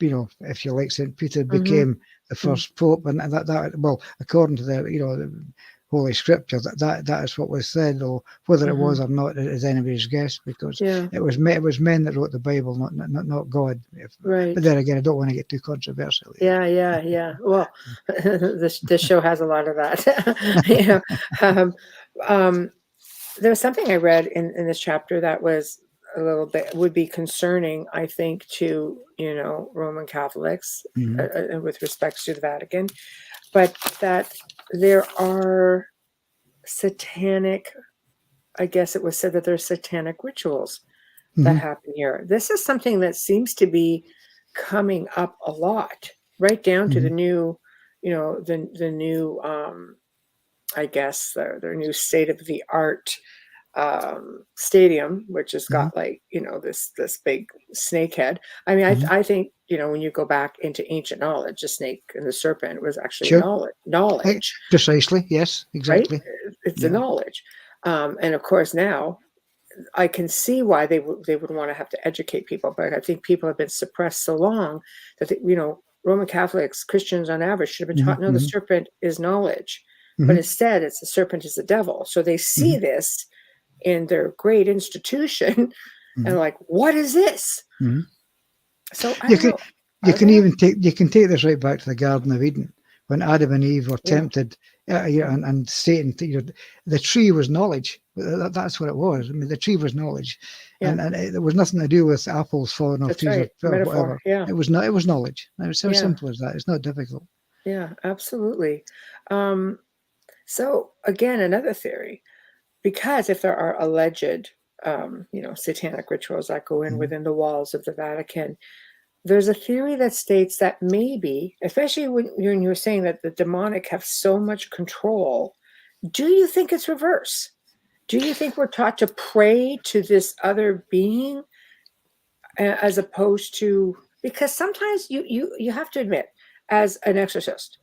if you like, St. Peter became the first pope. And that well, according to the Holy Scripture, that is what was said, or whether it was or not is anybody's guess, because it was men that wrote the Bible, not God. Right. But then again, I don't want to get too controversial. Yeah. Well, this show has a lot of that. There was something I read in this chapter that was a little bit would be concerning, I think, to Roman Catholics with respect to the Vatican, but that there are satanic, I guess it was said that there's satanic rituals that happen here. This is something that seems to be coming up a lot, right down to the new, the new, I guess their new state of the art stadium, which has got like, this big snake head. I mean, I think, when you go back into ancient knowledge, the snake and the serpent was actually Sure. knowledge. Precisely. Yes, exactly. Right? It's a knowledge. And of course now I can see why they would want to have to educate people, but I think people have been suppressed so long that, Roman Catholics, Christians on average should have been taught, no, the serpent is knowledge. But instead it's the serpent is the devil. So they see this in their great institution and like, what is this? So I don't know. You can take this right back to the Garden of Eden when Adam and Eve were tempted, and Satan. The tree was knowledge. That's what it was. I mean, the tree was knowledge, and there was nothing to do with apples falling off trees or whatever. Yeah, it was not. It was knowledge. It was so simple as that. It's not difficult. Yeah, absolutely. So again, another theory, because if there are alleged, satanic rituals that go in within the walls of the Vatican, there's a theory that states that maybe, especially when you're saying that the demonic have so much control, do you think it's reverse? Do you think we're taught to pray to this other being as opposed to, because sometimes you have to admit, as an exorcist,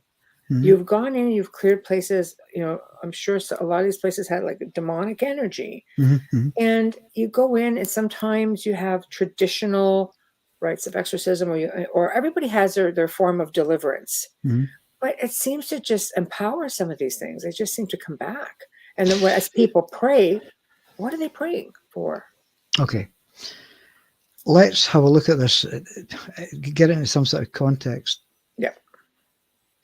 you've gone in, you've cleared places, I'm sure a lot of these places had like demonic energy, and you go in and sometimes you have traditional rites of exorcism, or everybody has their form of deliverance, but it seems to just empower some of these things. They just seem to come back. And then as people pray, what are they praying for? Okay, let's have a look at this, get into some sort of context. Yep.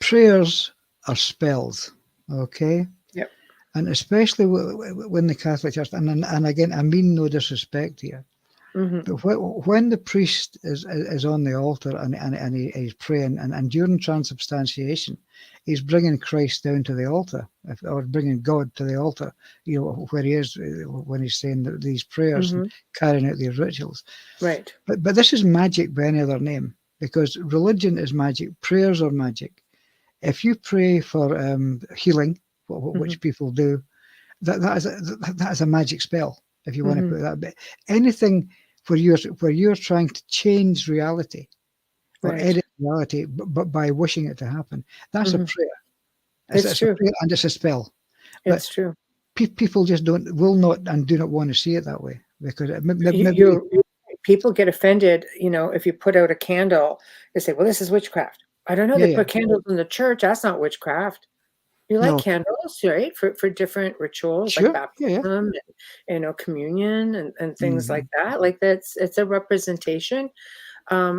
Prayers are spells, okay? Yep. And especially when the Catholic Church, and again, I mean no disrespect here, but when the priest is on the altar and he's praying, and during transubstantiation, he's bringing Christ down to the altar, or bringing God to the altar, where he is when he's saying these prayers and carrying out these rituals. Right. But this is magic by any other name, because religion is magic, prayers are magic. If you pray for healing, which people do, that is a magic spell, if you want to put that. But anything where you're trying to change reality or edit reality, but by wishing it to happen, that's a prayer. It's true, and it's a spell. It's true. People just will not and do not want to see it that way, because people get offended. If you put out a candle, they say, "Well, this is witchcraft." I don't know. They put candles in the church. That's not witchcraft. You light candles, right, for different rituals, like baptism, and, communion, and things like that. Like it's a representation.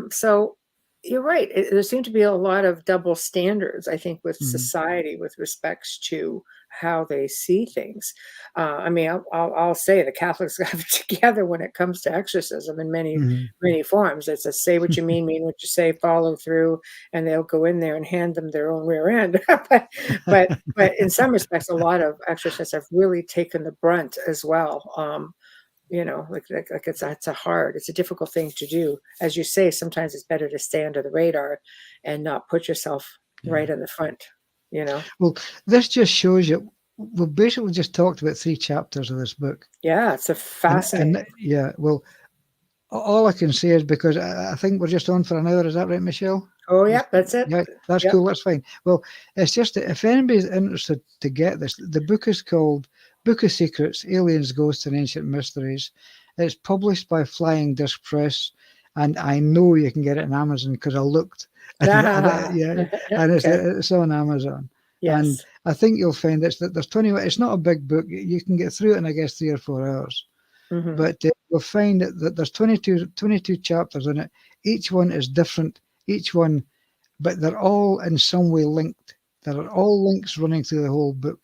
So you're right. There seem to be a lot of double standards, I think, with society with respects to how they see things. I mean, I'll say the Catholics have it together when it comes to exorcism in many forms. It's a say what you mean what you say, follow through, and they'll go in there and hand them their own rear end. but in some respects, a lot of exorcists have really taken the brunt as well. Like it's a difficult thing to do. As you say, sometimes it's better to stay under the radar and not put yourself right in the front. Well, this just shows you. We've basically just talked about 3 chapters of this book. Yeah, it's a fascinating. Well, all I can say is, because I think we're just on for an hour. Is that right, Michelle? Oh, yeah, that's it. Yeah, that's cool. That's fine. Well, it's just that if anybody's interested to get this, the book is called Book of Secrets, Aliens, Ghosts, and Ancient Mysteries. It's published by Flying Disc Press, and I know you can get it on Amazon because I looked. And it's on Amazon. Yes. And I think you'll find that there's 20. It's not a big book. You can get through it in, I guess, 3 or 4 hours. But you'll find that there's 22 chapters in it. Each one is different. But they're all in some way linked. There are all links running through the whole book.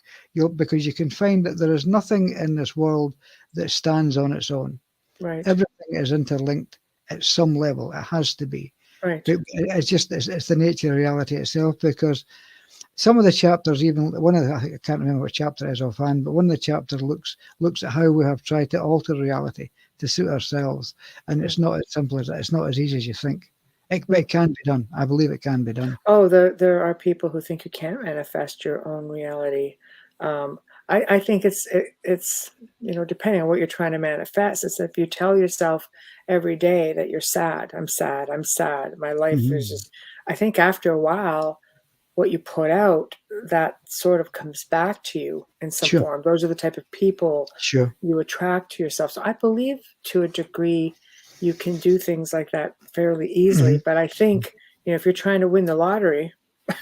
Because you can find that there is nothing in this world that stands on its own. Right. Everything is interlinked at some level. It has to be. Right. It's the nature of reality itself, because some of the chapters, even one of the, I can't remember what chapter it is offhand, but one of the chapters looks at how we have tried to alter reality to suit ourselves, and it's not as simple as that. It's not as easy as you think. But it can be done. I believe it can be done. Oh, there are people who think you can't manifest your own reality. I think it's depending on what you're trying to manifest. It's if you tell yourself every day that you're sad, I'm sad, I'm sad, my life is just. I think after a while, what you put out, that sort of comes back to you in some form. Those are the type of people you attract to yourself. So I believe to a degree you can do things like that fairly easily. But I think, if you're trying to win the lottery,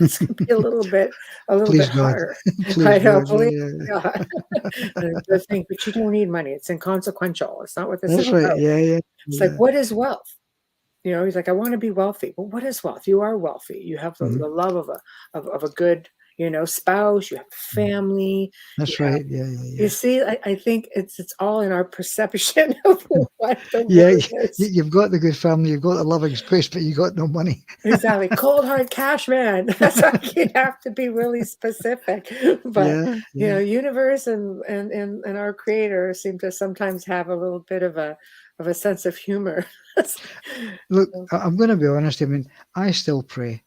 it's going to be a little bit harder. I don't believe God. The thing, but you don't need money. It's inconsequential. It's not what this is about. It's like, what is wealth? He's like, I want to be wealthy. Well, what is wealth? You are wealthy. You have the love of a good, spouse. You have family. That's right. You see, I think it's all in our perception of what the word is. You've got the good family, you've got the loving space, but you got no money. Exactly. Cold hard cash, man. That's why you have to be really specific. But universe and our creator seem to sometimes have a little bit of a sense of humor. Look, I'm going to be honest. I mean, I still pray.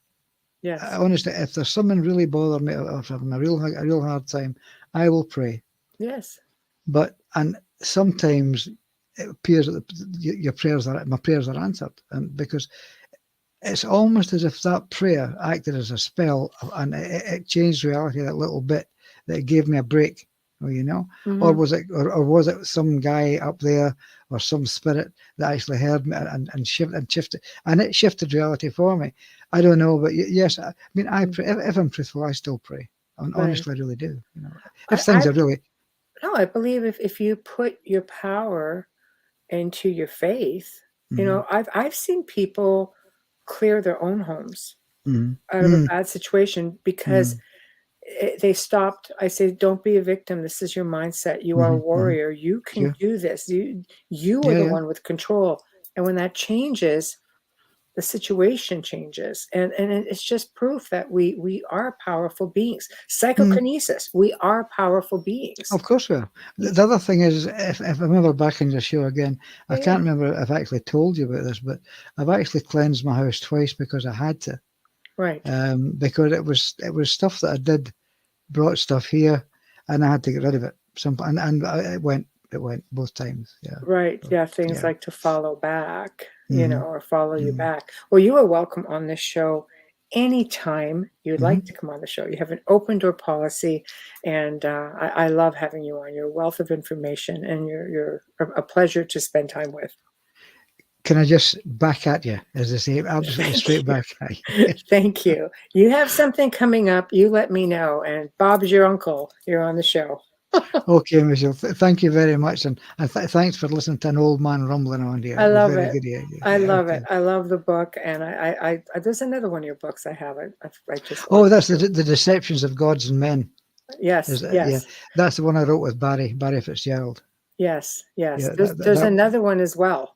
Yes. Honestly, if there's something really bothering me, or if I'm having a real hard time, I will pray. Yes. And sometimes it appears that my prayers are answered, and because it's almost as if that prayer acted as a spell, and it changed reality that little bit, that it gave me a break. Or was it some guy up there or some spirit that actually heard me and shifted, and it shifted reality for me. I don't know, but yes, I mean, I pray. If I'm truthful, I still pray. Honestly, I really do. If things are really. No, I believe if you put your power into your faith, I've seen people clear their own homes out of a bad situation because they stopped. I say, don't be a victim. This is your mindset. You are a warrior. You can do this. You are the one with control. And when that changes, the situation changes. And it's just proof that we are powerful beings. Psychokinesis, we are powerful beings. Of course we are. The other thing is, if I remember back in the show again, I can't remember if I actually told you about this, but I've actually cleansed my house twice because I had to. Right. Because it was stuff that I did, brought stuff here, and I had to get rid of it. And it went both times. Yeah. Right. Yeah. Things like to follow back, or follow you back. Well, you are welcome on this show anytime you'd like to come on the show. You have an open door policy, and I love having you on. Your wealth of information, and you're a pleasure to spend time with. Can I just back at you, as they say, absolutely straight back at you? Thank you. You have something coming up, you let me know. And Bob's your uncle. You're on the show. Okay, Michelle. Thank you very much. And thanks for listening to an old man rumbling on here. I love it. I love it. I love the book. And I there's another one of your books I have. I just. Oh, that's the Deceptions of Gods and Men. Yes. Yes. Yeah, that's the one I wrote with Barry Fitzgerald. Yes. Yes. Yeah, there's another one as well.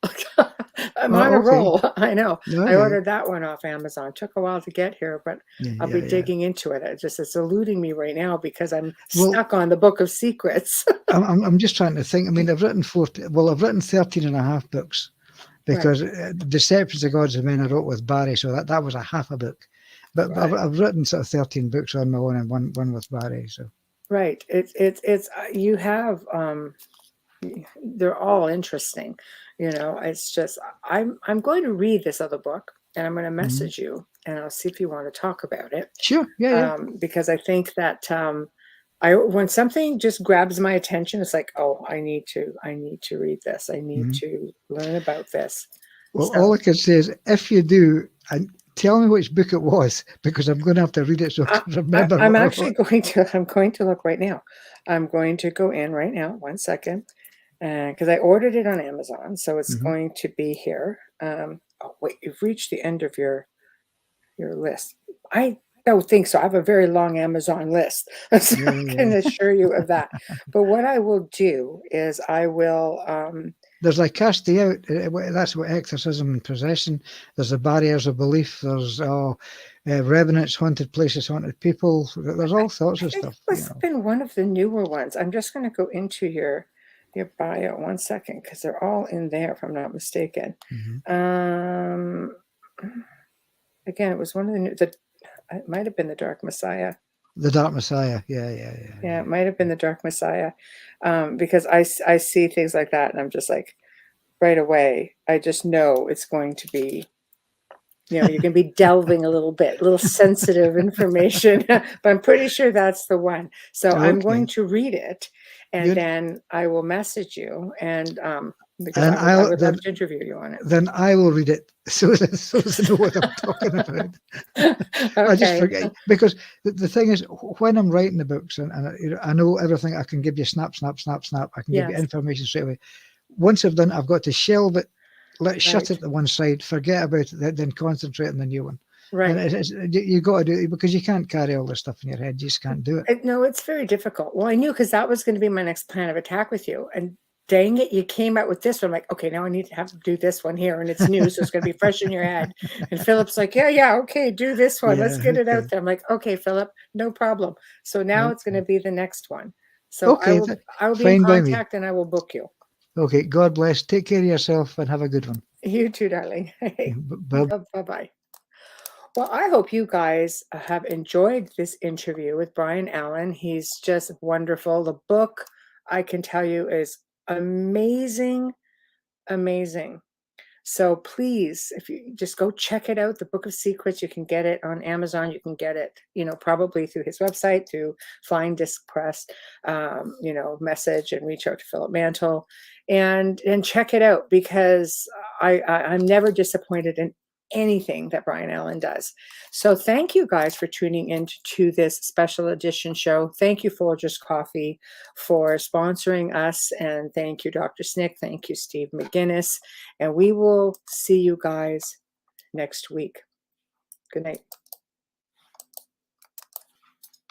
I'm on a roll. I know. Okay. I ordered that one off Amazon. Took a while to get here, but I'll be digging into it. It's eluding me right now because I'm stuck on the Book of Secrets. I'm just trying to think. I mean, I've written 13 and a half books because Deceptions of Gods and Men I wrote with Barry, so that was a half a book. But I've written sort of 13 books on my own and one with Barry. So right. It's you have they're all interesting. It's just I'm going to read this other book and I'm going to message you and I'll see if you want to talk about it. Sure. Yeah. Because I think that when something just grabs my attention, it's like, oh, I need to read this. I need to learn about this. Well, all I can say is if you do, and tell me which book it was, because I'm going to have to read it so I can remember. I'm going to look right now. I'm going to go in right now. 1 second. Because I ordered it on Amazon, so it's going to be here. Oh wait, you've reached the end of your list. I don't think so. I have a very long Amazon list, so I can assure you of that. But what I will do is I will There's like casting out. That's what exorcism and possession. There's the barriers of belief. There's revenants, haunted places, haunted people. There's all sorts of stuff. It's been one of the newer ones. I'm just going to go into your bio 1 second because they're all in there, if I'm not mistaken. Again, it was one of the new. It might have been the Dark Messiah. The Dark Messiah, yeah. It might have been the Dark Messiah, because I see things like that, and I'm just like, right away, I just know it's going to be, you're going to be delving a little sensitive information, but I'm pretty sure that's the one. So Okay. I'm going to read it, and then I will message you, and because I would love to interview you on it. Then I will read it so I know what I'm talking about. Okay. I just forget, because the thing is, when I'm writing the books, and I know everything, I can give you snap. I can give you information straight away. Once I've done, I've got to shelve it, shut it to one side, forget about it, then concentrate on the new one. Right. And you got to do it because you can't carry all this stuff in your head. You just can't do it. No, it's very difficult. Well, I knew, because that was going to be my next plan of attack with you. And dang it, you came out with this one. I'm like, okay, now I need to have to do this one here, and it's new, so it's going to be fresh in your head. And Philip's like, yeah, okay, do this one. Let's get it out there. I'm like, okay, Philip, no problem. So now it's going to be the next one. So I will be in contact, and I will book you. Okay, God bless. Take care of yourself and have a good one. You too, darling. Bye-bye. Well, I hope you guys have enjoyed this interview with Brian Allan. He's just wonderful. The book, I can tell you, is amazing. So please, if you just go check it out, the Book of Secrets, you can get it on Amazon. You can get it, probably through his website, through Flying Disc Press, message and reach out to Philip Mantle and check it out, because I'm never disappointed in anything that Brian Allan does. So thank you guys for tuning in to this special edition show. Thank you, Folgers Coffee, for sponsoring us. And thank you, Dr. Snick. Thank you, Steve McGinnis. And we will see you guys next week. Good night.